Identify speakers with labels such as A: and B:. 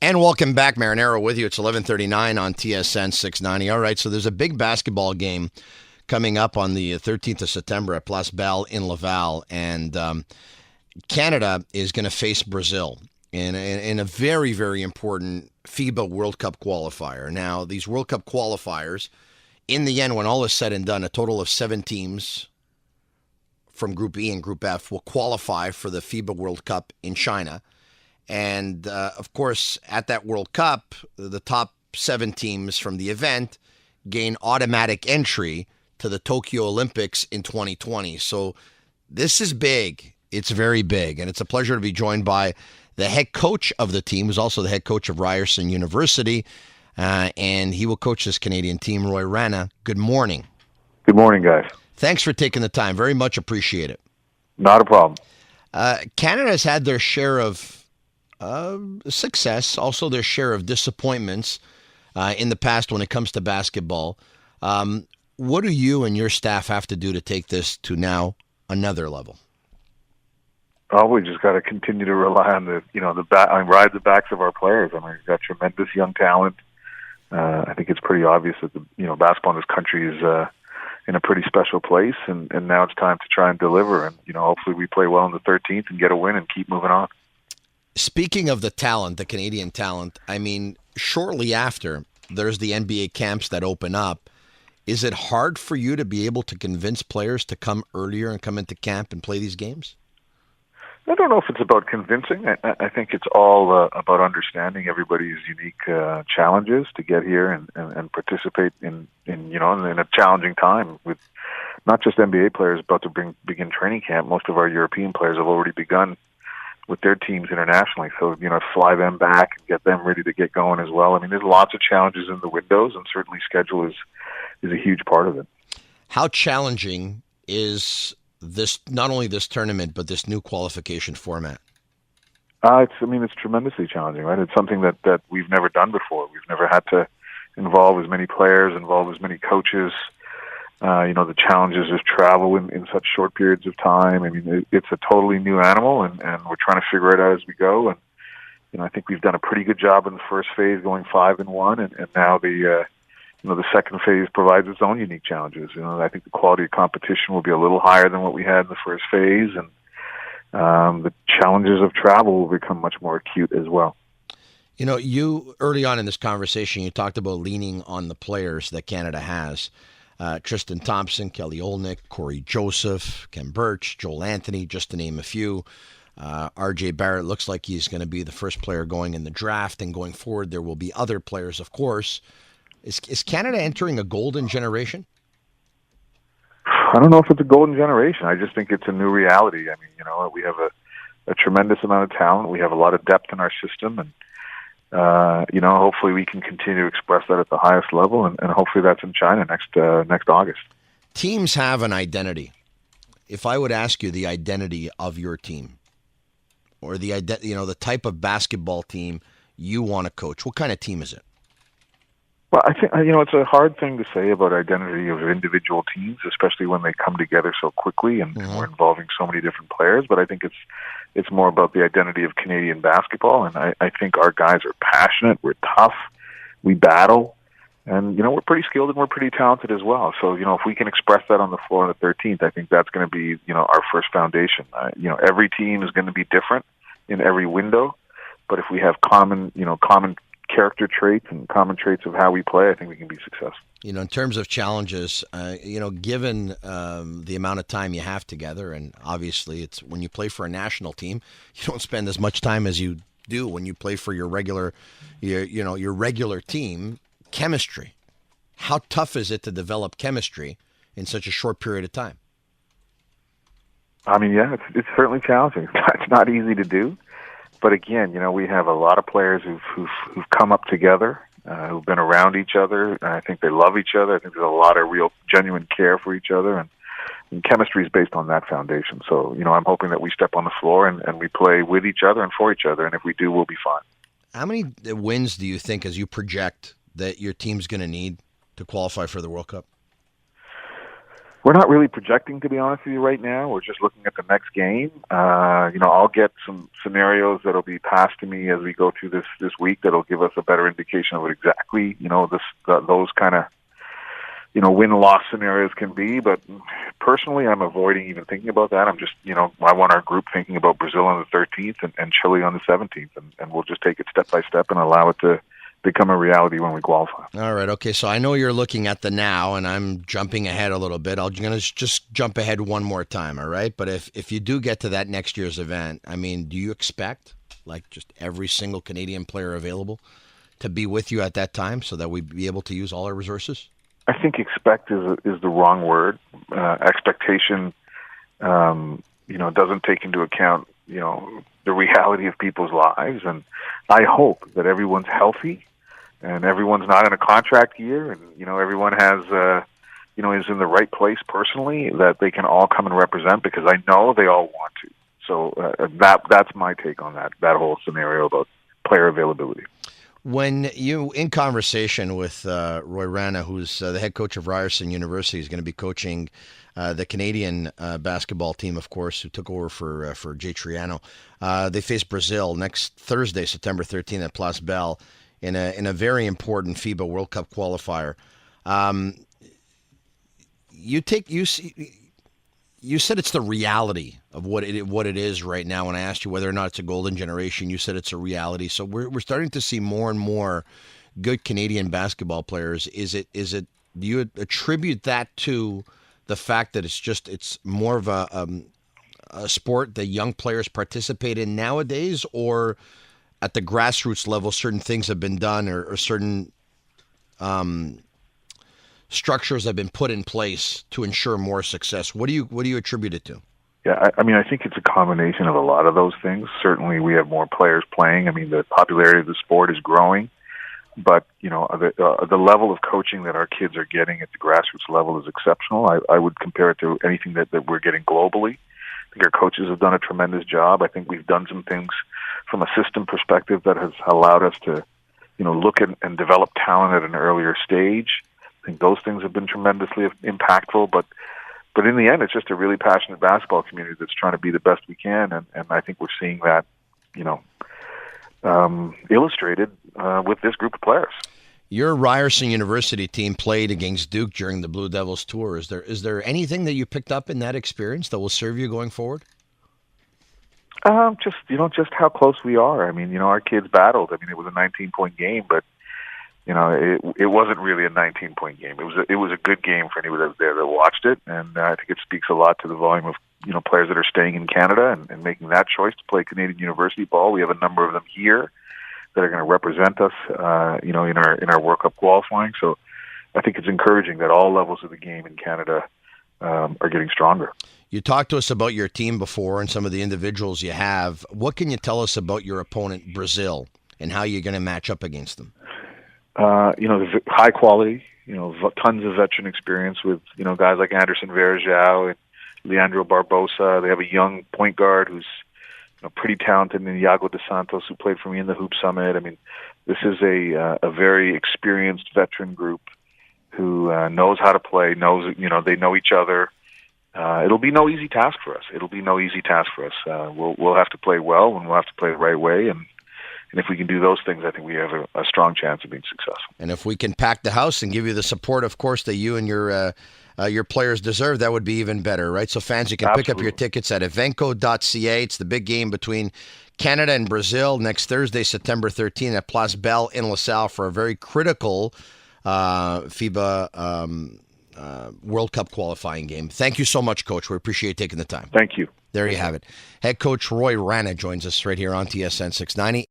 A: And welcome back, Marinaro with you. It's 11:39 on TSN 690. All right, so there's a big basketball game coming up on the 13th of September at Place Bell in Laval, and Canada is going to face Brazil in a very, very important FIBA World Cup qualifier. Now, these World Cup qualifiers, in the end, when all is said and done, a total of 7 teams from Group E and Group F will qualify for the FIBA World Cup in China. And, of course, at that World Cup, the top 7 teams from the event gain automatic entry to the Tokyo Olympics in 2020. So this is big. It's very big. And it's a pleasure to be joined by the head coach of the team, who's also the head coach of Ryerson University. And he will coach this Canadian team, Roy Rana. Good morning.
B: Good morning, guys.
A: Thanks for taking the time. Very much appreciate it.
B: Not a problem.
A: Canada has had their share of success, also their share of disappointments in the past when it comes to basketball. What do you and your staff have to do to take this to now another level?
B: Oh, we just got to continue to rely on ride the backs of our players. I mean, we've got tremendous young talent. I think it's pretty obvious that basketball in this country is in a pretty special place, and now it's time to try and deliver. And hopefully we play well on the 13th and get a win and keep moving on.
A: Speaking of the talent, the Canadian talent, I mean, shortly after, there's the NBA camps that open up. Is it hard for you to be able to convince players to come earlier and come into camp and play these games?
B: I don't know if it's about convincing. I think it's all about understanding everybody's unique challenges to get here and participate in a challenging time with not just NBA players about to begin training camp. Most of our European players have already begun with their teams internationally. So, fly them back and get them ready to get going as well. I mean, there's lots of challenges in the windows, and certainly schedule is a huge part of it. How
A: challenging is this, not only this tournament, but this new qualification format?
B: It's tremendously challenging, right? It's something that we've never done before. We've never had to involve as many players, involve as many coaches. The challenges of travel in such short periods of time. I mean, it's a totally new animal, and we're trying to figure it out as we go. And I think we've done a pretty good job in the first phase, going 5-1, and now the second phase provides its own unique challenges. I think the quality of competition will be a little higher than what we had in the first phase, and the challenges of travel will become much more acute as well.
A: You early on in this conversation, you talked about leaning on the players that Canada has. Tristan Thompson, Kelly Olynyk, Corey Joseph, Ken Birch, Joel Anthony, just to name a few. R.J. Barrett looks like he's going to be the first player going in the draft, and going forward there will be other players, of course. Is Canada entering a golden generation?
B: I don't know if it's a golden generation. I just think it's a new reality. I mean, we have a tremendous amount of talent. We have a lot of depth in our system, and hopefully we can continue to express that at the highest level, and hopefully that's in China next August.
A: Teams have an identity. If I would ask you the identity of your team, or the type of basketball team you want to coach, what kind of team is it?
B: Well, I think it's a hard thing to say about identity of individual teams, especially when they come together so quickly and we're involving so many different players. But I think it's more about the identity of Canadian basketball, and I think our guys are passionate, we're tough, we battle, and we're pretty skilled and we're pretty talented as well. So if we can express that on the floor on the 13th, I think that's going to be our first foundation. Every team is going to be different in every window, but if we have common character traits and common traits of how we play, I think we can be successful.
A: In terms of challenges, given the amount of time you have together, and obviously it's when you play for a national team, you don't spend as much time as you do when you play for your regular team. Chemistry. How tough is it to develop chemistry in such a short period of time?
B: I mean, yeah, it's certainly challenging. It's not easy to do. But again, we have a lot of players who've come up together, who've been around each other, and I think they love each other. I think there's a lot of real, genuine care for each other, and chemistry is based on that foundation. So, I'm hoping that we step on the floor and we play with each other and for each other, and if we do, we'll be fine.
A: How many wins do you think, as you project, that your team's going to need to qualify for the World Cup?
B: We're not really projecting, to be honest with you, right now. We're just looking at the next game. I'll get some scenarios that'll be passed to me as we go through this week that'll give us a better indication of what exactly, those kind of, win-loss scenarios can be. But personally, I'm avoiding even thinking about that. I'm just, I want our group thinking about Brazil on the 13th and Chile on the 17th, and we'll just take it step by step and allow it to become a reality when we qualify.
A: All right. Okay. So I know you're looking at the now, and I'm jumping ahead a little bit. I'm going to just jump ahead one more time. All right. But if you do get to that next year's event, I mean, do you expect like just every single Canadian player available to be with you at that time so that we'd be able to use all our resources?
B: I think expect is the wrong word. Expectation, doesn't take into account, the reality of people's lives. And I hope that everyone's healthy and everyone's not in a contract year, and everyone has is in the right place personally, that they can all come and represent, because I know they all want to. So that's my take on that whole scenario about player availability.
A: When you in conversation with Roy Rana, who's the head coach of Ryerson University, is going to be coaching the Canadian basketball team, of course, who took over for Jay Triano. They face Brazil next Thursday, September 13th at Place Bell, in a very important FIBA World Cup qualifier. You said it's the reality of what it is right now. When I asked you whether or not it's a golden generation, you said it's a reality. So we're starting to see more and more good Canadian basketball players. Is it? Do you attribute that to the fact that it's more of a sport that young players participate in nowadays, or at the grassroots level, certain things have been done, or certain structures have been put in place to ensure more success? What do you attribute it to?
B: Yeah, I think it's a combination of a lot of those things. Certainly, we have more players playing. I mean, the popularity of the sport is growing, but the level of coaching that our kids are getting at the grassroots level is exceptional. I would compare it to anything that we're getting globally. I think our coaches have done a tremendous job. I think we've done some things from a system perspective that has allowed us to, look at and develop talent at an earlier stage. I think those things have been tremendously impactful, but in the end, it's just a really passionate basketball community that's trying to be the best we can, and I think we're seeing that, illustrated with this group of players.
A: Your Ryerson University team played against Duke during the Blue Devils tour. Is there anything that you picked up in that experience that will serve you going forward?
B: Just how close we are. I mean, our kids battled. I mean, it was a 19-point game, but it wasn't really a 19-point game. It was a good game for anyone that was there that watched it, and I think it speaks a lot to the volume of players that are staying in Canada and making that choice to play Canadian university ball. We have a number of them here that are going to represent us, in our World Cup qualifying. So I think it's encouraging that all levels of the game in Canada are getting stronger.
A: You talked to us about your team before and some of the individuals you have. What can you tell us about your opponent, Brazil, and how you're going to match up against them?
B: There's high quality, tons of veteran experience with, guys like Anderson Varejao and Leandro Barbosa. They have a young point guard who's pretty talented, in Iago dos Santos, who played for me in the Hoop Summit. I mean, this is a very experienced veteran group who knows how to play, they know each other. It'll be no easy task for us. We'll have to play well, and we'll have to play the right way, and if we can do those things, I think we have a strong chance of being successful.
A: And if we can pack the house and give you the support, of course, that you and your players deserve, that would be even better, right? So fans, you can pick up your tickets at evenco.ca. It's the big game between Canada and Brazil next Thursday, September 13th at Place Bell in LaSalle for a very critical FIBA World Cup qualifying game. Thank you so much, Coach. We appreciate taking the time.
B: Thank you.
A: There you have it. Head coach Roy Rana joins us right here on TSN 690.